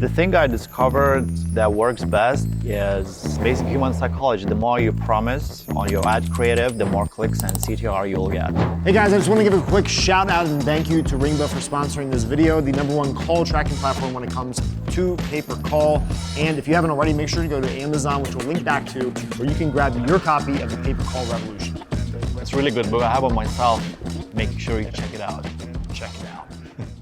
The thing I discovered that works best is basic human psychology. The more you promise on your ad creative, the more clicks and CTR you'll get. Hey guys, I just want to give a quick shout out and thank you to Ringba for sponsoring this video, the #1 call tracking platform when it comes to pay-per-call. And if you haven't already, make sure to go to Amazon, which we'll link back to, where you can grab your copy of the pay-per-call revolution. It's a really good book. I have it myself. Make sure you check it out. Check it out.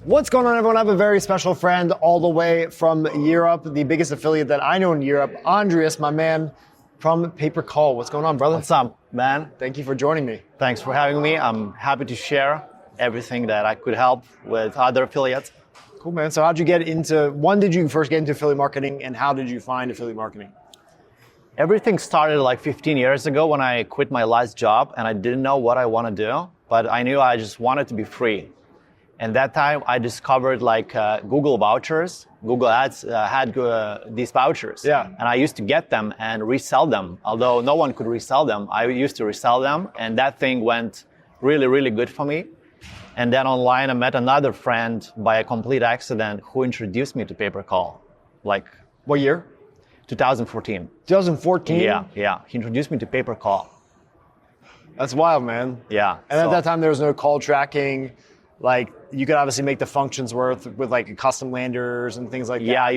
What's going on, everyone? I have a very special friend all the way from Europe, the biggest affiliate that I know in Europe, Andrius, my man from pay-per-call. What's going on, brother? What's up, man? Thank you for joining me. Thanks for having me. I'm happy to share everything that I could help with other affiliates. Cool, man. So how'd you get into, when did you first get into affiliate marketing, and how did you find affiliate marketing? Everything started like 15 years ago when I quit my last job and I didn't know what I want to do, but I knew I just wanted to be free. And that time I discovered like Google vouchers. Google Ads had these vouchers. Yeah. And I used to get them and resell them. Although no one could resell them, I used to resell them. And that thing went really, really good for me. And then online I met another friend by a complete accident who introduced me to pay-per-call. Like, What year? 2014. 2014? Yeah. He introduced me to pay-per-call. That's wild, man. Yeah. And at that time there was no call tracking. Like, you could obviously make the functions worth with like custom landers and things like that. Yeah,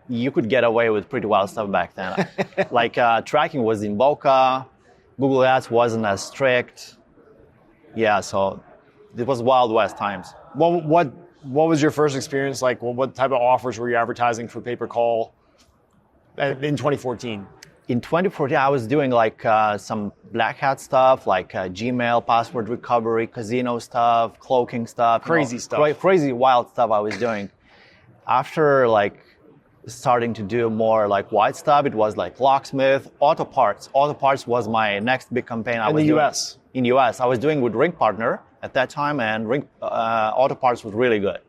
you could get away with pretty wild stuff back then. Like tracking was in Boca, Google Ads wasn't as strict. Yeah, so it was Wild West times. What was your first experience like? Well, what type of offers were you advertising for pay-per-call in 2014? In 2014, I was doing like some black hat stuff, like Gmail, password recovery, casino stuff, cloaking stuff. Crazy stuff. Crazy, wild stuff I was doing. After like starting to do more like white stuff, it was like locksmith, auto parts. Auto parts was my next big campaign I was doing. In the US? In the US. I was doing with Ring Partner at that time, and auto parts was really good.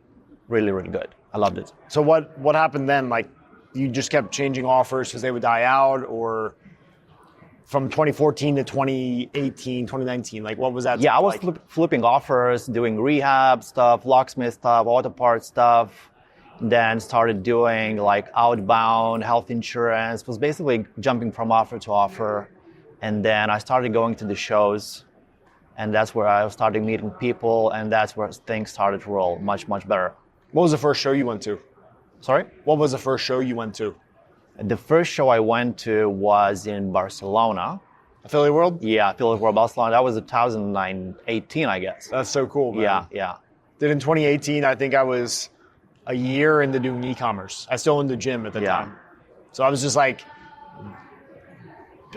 Really, really good. I loved it. So what happened then? Like, you just kept changing offers because they would die out, or from 2014 to 2018, 2019, like what was that? Yeah, I was like? flipping offers, doing rehab stuff, locksmith stuff, auto parts stuff. Then started doing like outbound health insurance, was basically jumping from offer to offer. And then I started going to the shows, and that's where I started meeting people, and that's where things started to roll much, much better. What was the first show you went to? Sorry? What was the first show you went to? The first show I went to was in Barcelona. Affiliate World? Yeah, Affiliate World Barcelona. That was 2018, I guess. That's so cool, man. Yeah. Then in 2018, I think I was a year into doing e-commerce. I still owned the gym at the time. So I was just like,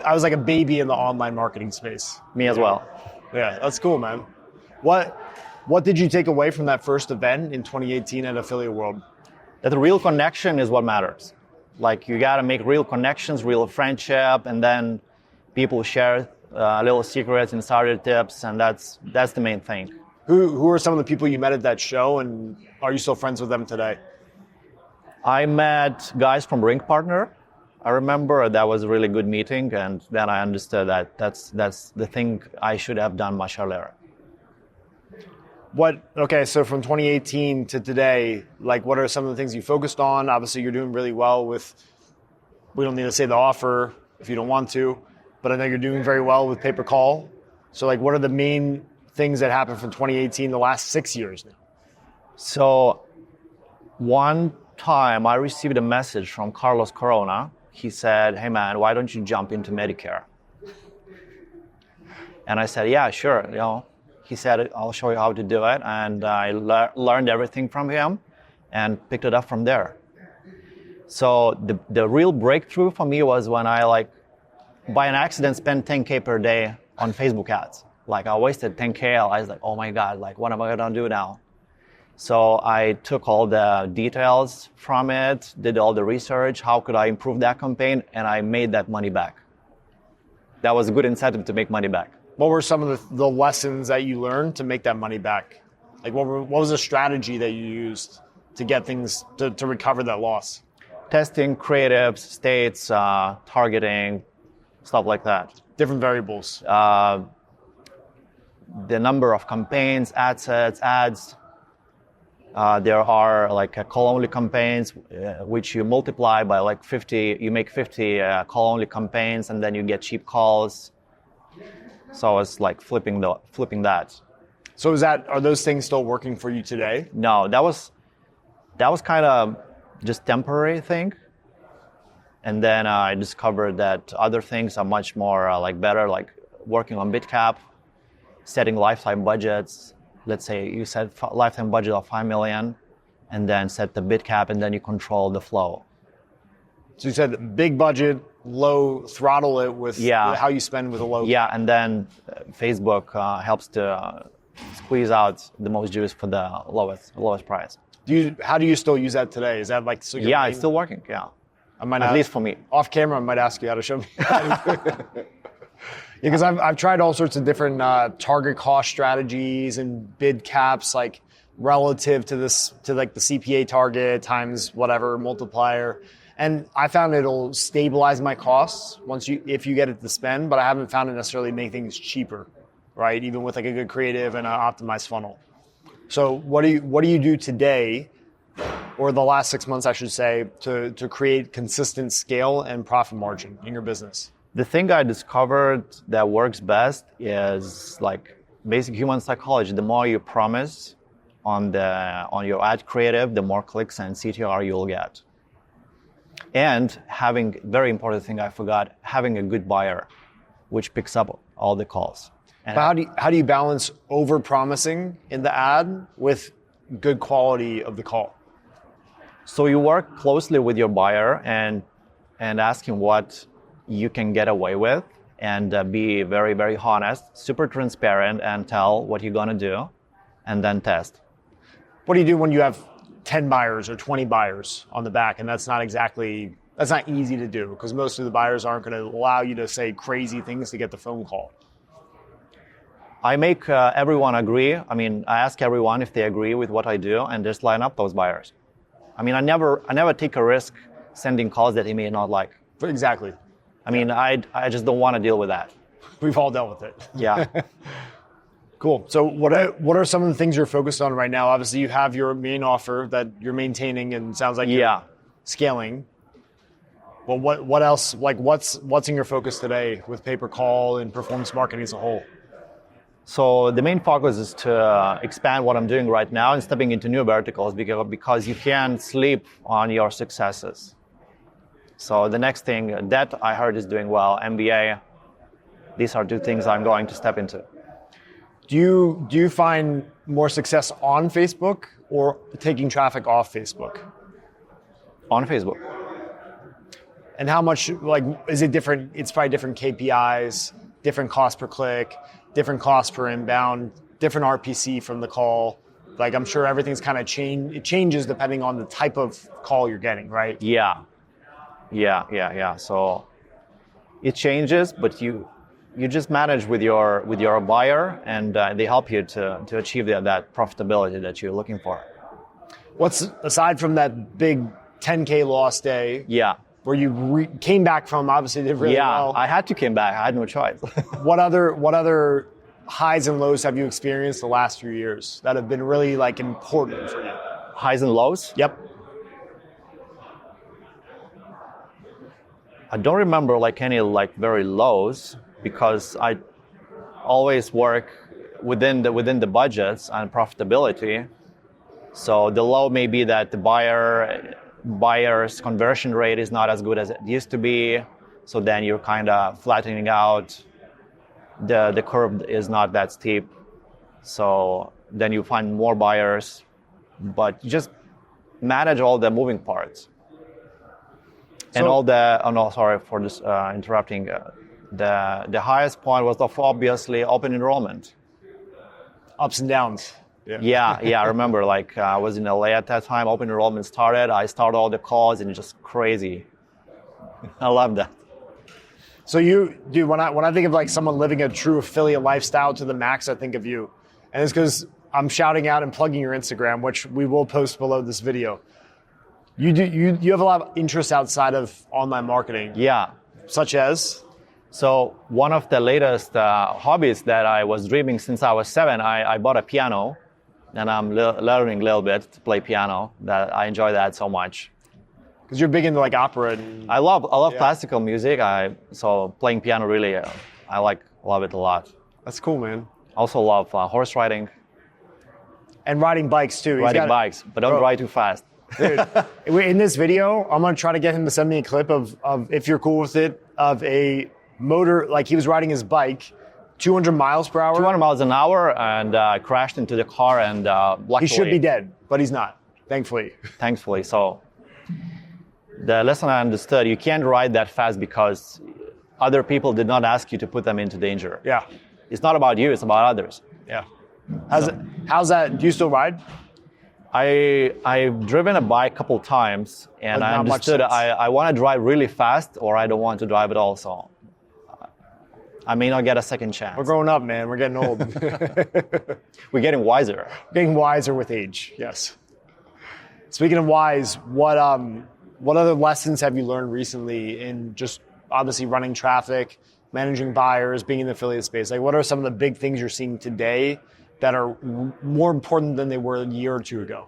I was like a baby in the online marketing space. Me as well. Yeah, that's cool, man. What did you take away from that first event in 2018 at Affiliate World? That the real connection is what matters. Like, you gotta make real connections, real friendship, and then people share little secrets, insider tips, and that's the main thing. Who are some of the people you met at that show, and are you still friends with them today? I met guys from Ring Partner. I remember that was a really good meeting, and then I understood that that's the thing I should have done much earlier. Okay, so from 2018 to today, like what are some of the things you focused on? Obviously you're doing really well with, we don't need to say the offer if you don't want to, but I know you're doing very well with pay-per-call. So like what are the main things that happened from 2018 the last 6 years now? So one time I received a message from Carlos Corona. He said, "Hey man, why don't you jump into Medicare?" And I said, "Yeah, sure, He said, "I'll show you how to do it." And I learned everything from him and picked it up from there. So the real breakthrough for me was when I, like, by an accident, spent 10K per day on Facebook ads. Like, I wasted 10K. I was like, oh my God, like, what am I gonna do now? So I took all the details from it, did all the research, how could I improve that campaign, and I made that money back. That was a good incentive to make money back. What were some of the lessons that you learned to make that money back? Like what was the strategy that you used to get things to recover that loss? Testing, creatives, states, targeting, stuff like that. Different variables. The number of campaigns, ad sets, ads. There are like call-only campaigns, which you multiply by like 50. You make 50 call-only campaigns, and then you get cheap calls. So it's like flipping that. So are those things still working for you today? No, that was kind of just temporary thing. And then I discovered that other things are much more like better, like working on bid cap, setting lifetime budgets. Let's say you set lifetime budget of 5 million, and then set the bid cap, and then you control the flow. So you said big budget, low, throttle it with how you spend with a low. Yeah, and then Facebook helps to squeeze out the most juice for the lowest price. How do you still use that today? Is that like so? Yeah, it's still working. Yeah, at least for me. Off camera, I might ask you how to show me. Because I've tried all sorts of different target cost strategies and bid caps, like relative to like the CPA target times whatever multiplier. And I found it'll stabilize my costs if you get it to spend, but I haven't found it necessarily make things cheaper, right? Even with like a good creative and an optimized funnel. So what do you do today, or the last 6 months, I should say, to create consistent scale and profit margin in your business? The thing I discovered that works best is like basic human psychology. The more you promise on your ad creative, the more clicks and CTR you'll get. And very important thing I forgot, having a good buyer, which picks up all the calls. And but how do you balance over-promising in the ad with good quality of the call? So you work closely with your buyer and ask him what you can get away with, and be very, very honest, super transparent, and tell what you're gonna do, and then test. What do you do when you have 10 buyers or 20 buyers on the back, and that's not easy to do, because most of the buyers aren't going to allow you to say crazy things to get the phone call? I make everyone agree. I mean, I ask everyone if they agree with what I do, and just line up those buyers. I mean, I never take a risk sending calls that he may not like. Exactly. I mean, I just don't want to deal with that. We've all dealt with it. Yeah. Cool. So what are some of the things you're focused on right now? Obviously, you have your main offer that you're maintaining, and it sounds like you're scaling. Well, what else? Like, what's in your focus today with pay-per-call and performance marketing as a whole? So the main focus is to expand what I'm doing right now and stepping into new verticals, because you can't sleep on your successes. So the next thing that I heard is doing well, MBA. These are two things I'm going to step into. Do you find more success on Facebook or taking traffic off Facebook? On Facebook. And how much, like, is it different? It's probably different KPIs, different cost per click, different cost per inbound, different RPC from the call. Like, I'm sure everything's kind of it changes depending on the type of call you're getting, right? Yeah. So it changes, but you just manage with your buyer, and they help you to achieve that profitability that you're looking for. What's, aside from that big 10K loss day, where you came back from, obviously did really well. I had to come back. I had no choice. What other highs and lows have you experienced the last few years that have been really like important for you? Highs and lows? Yep. I don't remember like any like very lows, because I always work within the budgets and profitability. So the low may be that the buyer's conversion rate is not as good as it used to be. So then you're kind of flattening out. The curve is not that steep. So then you find more buyers, but you just manage all the moving parts. And sorry for this interrupting. The highest point was obviously open enrollment. Ups and downs. Yeah. I remember, like, I was in LA at that time. Open enrollment started. I started all the calls, and it's just crazy. I love that. So when I think of like someone living a true affiliate lifestyle to the max, I think of you, and it's because I'm shouting out and plugging your Instagram, which we will post below this video. You have a lot of interests outside of online marketing. Yeah. Such as? So one of the latest hobbies that I was dreaming since I was 7, I bought a piano, and I'm learning a little bit to play piano. That I enjoy that so much. Because you're big into like opera. And, I love classical music. So playing piano really, I love it a lot. That's cool, man. Also love horse riding. And riding bikes too. Riding bikes, but don't ride too fast. Dude, in this video, I'm gonna try to get him to send me a clip of if you're cool with it, of a motor, like he was riding his bike 200 miles per hour. 200 miles an hour and crashed into the car and luckily... He should be dead, but he's not, thankfully. Thankfully. So the lesson I understood, you can't ride that fast because other people did not ask you to put them into danger. Yeah. It's not about you, it's about others. Yeah. How's that? Do you still ride? I've driven a bike a couple times, and I understood I want to drive really fast or I don't want to drive at all. So I may not get a second chance. We're growing up, man. We're getting old. We're getting wiser. Getting wiser with age, yes. Speaking of wise, what other lessons have you learned recently in just obviously running traffic, managing buyers, being in the affiliate space? Like, what are some of the big things you're seeing today that are more important than they were a year or two ago?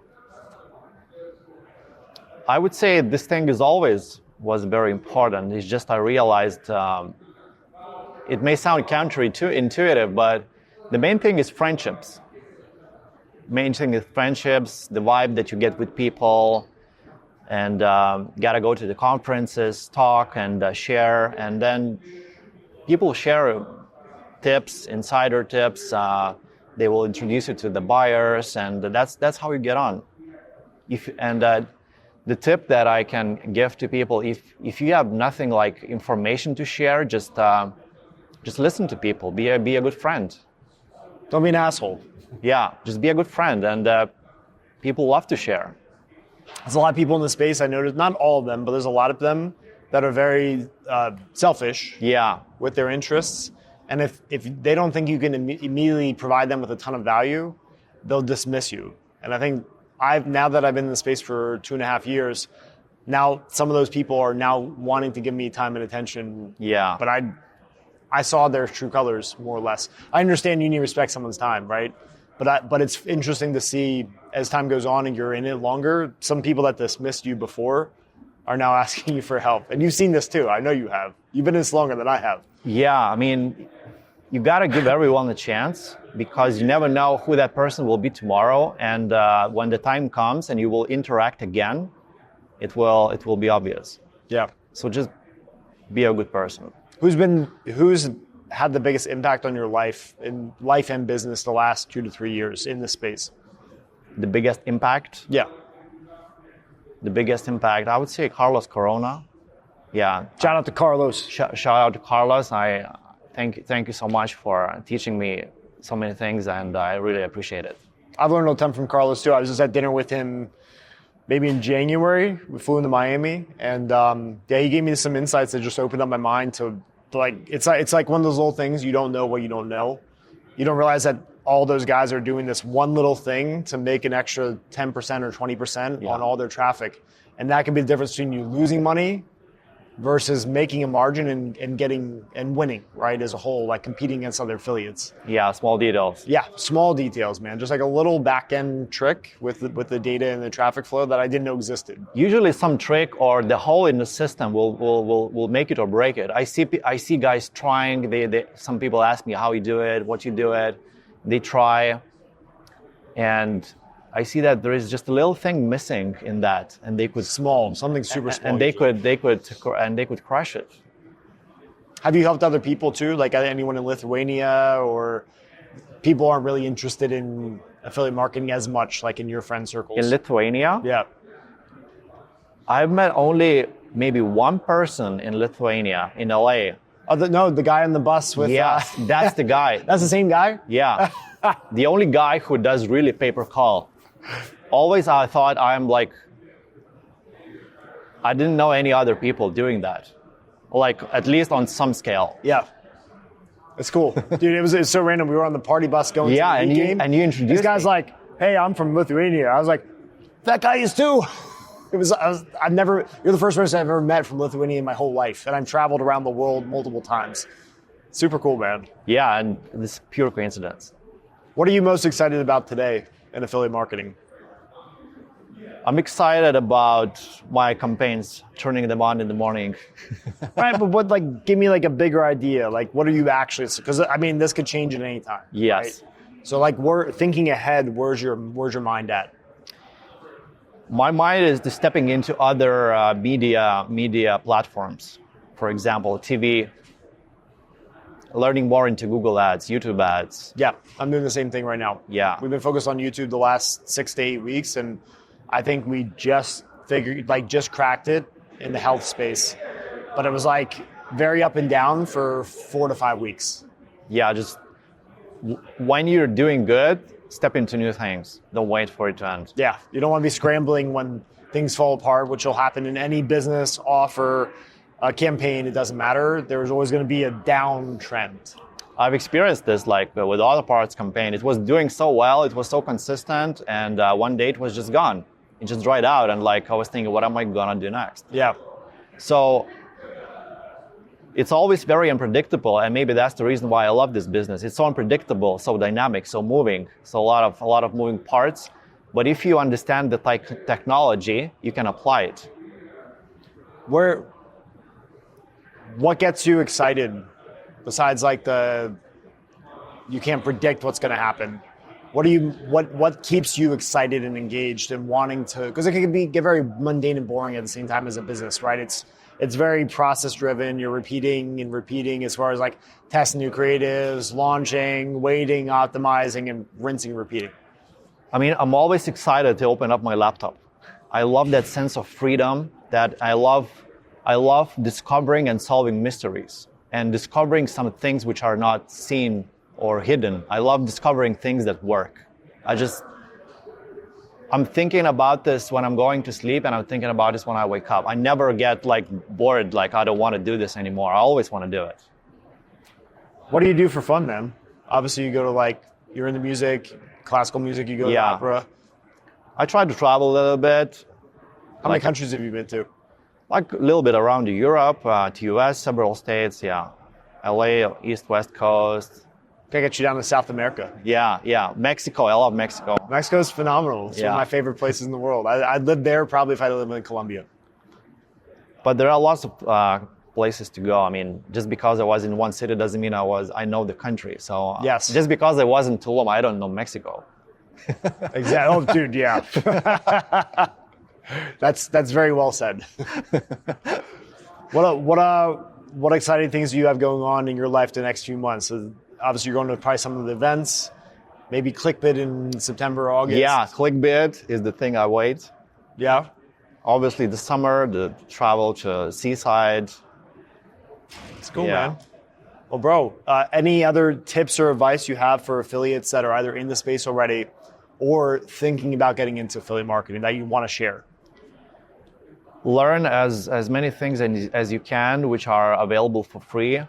I would say this thing was very important. It's just I realized it may sound counterintuitive, but the main thing is friendships. Main thing is friendships, the vibe that you get with people, and gotta go to the conferences, talk and share, and then people share tips, insider tips. They will introduce you to the buyers, and that's how you get on. The tip that I can give to people, if you have nothing like information to share, just listen to people. Be a good friend. Don't be an asshole. Yeah, just be a good friend, and people love to share. There's a lot of people in the space, I noticed, not all of them, but there's a lot of them that are very selfish with their interests. And if they don't think you can immediately provide them with a ton of value, they'll dismiss you. And I think now that I've been in the space for 2.5 years, now some of those people are now wanting to give me time and attention. Yeah. But I saw their true colors, more or less. I understand you need to respect someone's time, right? But it's interesting to see as time goes on and you're in it longer, some people that dismissed you before are now asking you for help. And you've seen this too. I know you have. You've been in this longer than I have. Yeah, I mean, you got to give everyone a chance because you never know who that person will be tomorrow. And when the time comes and you will interact again, it will be obvious. Yeah. So just be a good person. Who's had the biggest impact on your life and business the last 2 to 3 years in this space? The biggest impact? Yeah. The biggest impact, I would say Carlos Corona. Yeah. Shout out to Carlos. Shout out to Carlos. I thank you so much for teaching me so many things, and I really appreciate it. I've learned a ton from Carlos too. I was just at dinner with him maybe in January. We flew into Miami, and he gave me some insights that just opened up my mind to like it's like one of those little things you don't know what you don't know. You don't realize that all those guys are doing this one little thing to make an extra 10% or 20% on all their traffic. And that can be the difference between you losing money versus making a margin and getting and winning, right, as a whole, like competing against other affiliates. Yeah, small details. Yeah, small details, man. Just like a little back-end trick with the data and the traffic flow that I didn't know existed. Usually some trick or the hole in the system will make it or break it. I see guys trying. Some people ask me how you do it, what you do it. They try, and I see that there is just a little thing missing in that, and they could something super small, and they could crush it. Have you helped other people too, like anyone in Lithuania, or people aren't really interested in affiliate marketing as much, like in your friend circles? In Lithuania, yeah, I've met only maybe one person in Lithuania, in LA. The guy on the bus with... Yeah, that's the guy. That's the same guy? Yeah. The only guy who does really pay-per-call. Always I thought I didn't know any other people doing that. Like, at least on some scale. Yeah. It's cool. Dude, it was so random. We were on the party bus going to the game. And you introduced this guy's me. like, hey, I'm from Lithuania. I was like, that guy is too. You're the first person I've ever met from Lithuania in my whole life, and I've traveled around the world multiple times. Super cool, man. Yeah, and this is pure coincidence. What are you most excited about today? in affiliate marketing? I'm excited about my campaigns, turning them on in the morning. Right, but give me like a bigger idea. Like, what are you actually? Because I mean, this could change at any time. Yes. Right? So, like, we're thinking ahead. Where's your mind at? My mind is stepping into other media platforms. For example, TV. Learning more into Google Ads, YouTube Ads. Yeah, I'm doing the same thing right now. Yeah. We've been focused on YouTube the last 6 to 8 weeks, and I think we just cracked it in the health space. But it was like very up and down for 4 to 5 weeks. Yeah, just when you're doing good, step into new things. Don't wait for it to end. Yeah, you don't want to be scrambling when things fall apart, which will happen in any business, offer, campaign, it doesn't matter. There's always going to be a downtrend. I've experienced this with Auto Parts campaign. It was doing so well, it was so consistent, and one day it was just gone. It just dried out, and I was thinking, what am I gonna do next? Yeah. So it's always very unpredictable, and maybe that's the reason why I love this business. It's so unpredictable, so dynamic, so moving, so a lot of moving parts. But if you understand the technology, you can apply it. What gets you excited besides you can't predict what's going to happen? What keeps you excited and engaged and wanting to? Because it can get very mundane and boring at the same time as a business, right? It's very process driven. You're repeating and repeating as far as testing new creatives, launching, waiting, optimizing, and rinsing and repeating. I mean, I'm always excited to open up my laptop. I love that sense of freedom. That I love discovering and solving mysteries and discovering some things which are not seen or hidden. I love discovering things that work. I'm thinking about this when I'm going to sleep, and I'm thinking about this when I wake up. I never get bored, I don't want to do this anymore. I always want to do it. What do you do for fun, man? Obviously, you go to you're into music, classical music, you go to opera. I try to travel a little bit. How many countries have you been to? A little bit around Europe, to US, several states, yeah. LA, East, West Coast. Can I get you down to South America? Yeah. Mexico, I love Mexico. Mexico's phenomenal. It's one of my favorite places in the world. I'd live there probably if I lived in Colombia. But there are lots of places to go. I mean, just because I was in one city doesn't mean I know the country. So yes. Just because I was in Tulum, I don't know Mexico. Exactly. Oh, dude, yeah. That's very well said. What exciting things do you have going on in your life the next few months? So obviously, you're going to probably some of the events, maybe ClickBid in September, August. Yeah, ClickBid is the thing I wait. Yeah. Obviously, the summer, the travel to seaside. It's cool, man. Well, bro, any other tips or advice you have for affiliates that are either in the space already or thinking about getting into affiliate marketing that you want to share? Learn as many things as you can, which are available for free.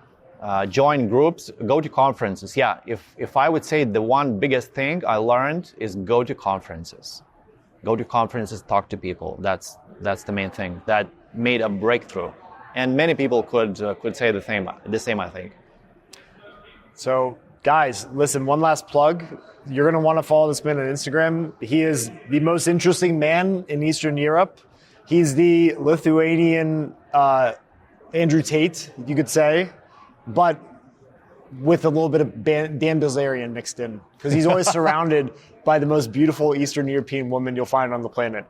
Join groups, go to conferences. Yeah, if I would say the one biggest thing I learned is go to conferences. Go to conferences, talk to people. That's the main thing. That made a breakthrough. And many people could say the same, I think. So, guys, listen, one last plug. You're going to want to follow this man on Instagram. He is the most interesting man in Eastern Europe. He's the Lithuanian Andrew Tate, you could say, but with a little bit of Dan Bilzerian mixed in, because he's always surrounded by the most beautiful Eastern European woman you'll find on the planet.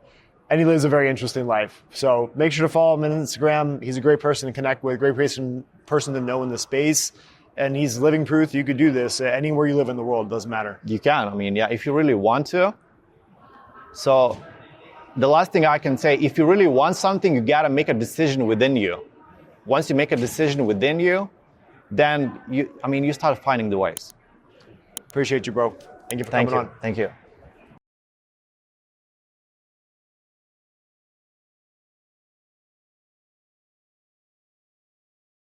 And he lives a very interesting life. So make sure to follow him on Instagram. He's a great person to connect with, great person to know in the space. And he's living proof you could do this anywhere you live in the world, doesn't matter. You can. I mean, yeah, if you really want to. So the last thing I can say, if you really want something, you got to make a decision within you. Once you make a decision within you, then you start finding the ways. Appreciate you, bro. Thank you for coming on. Thank you.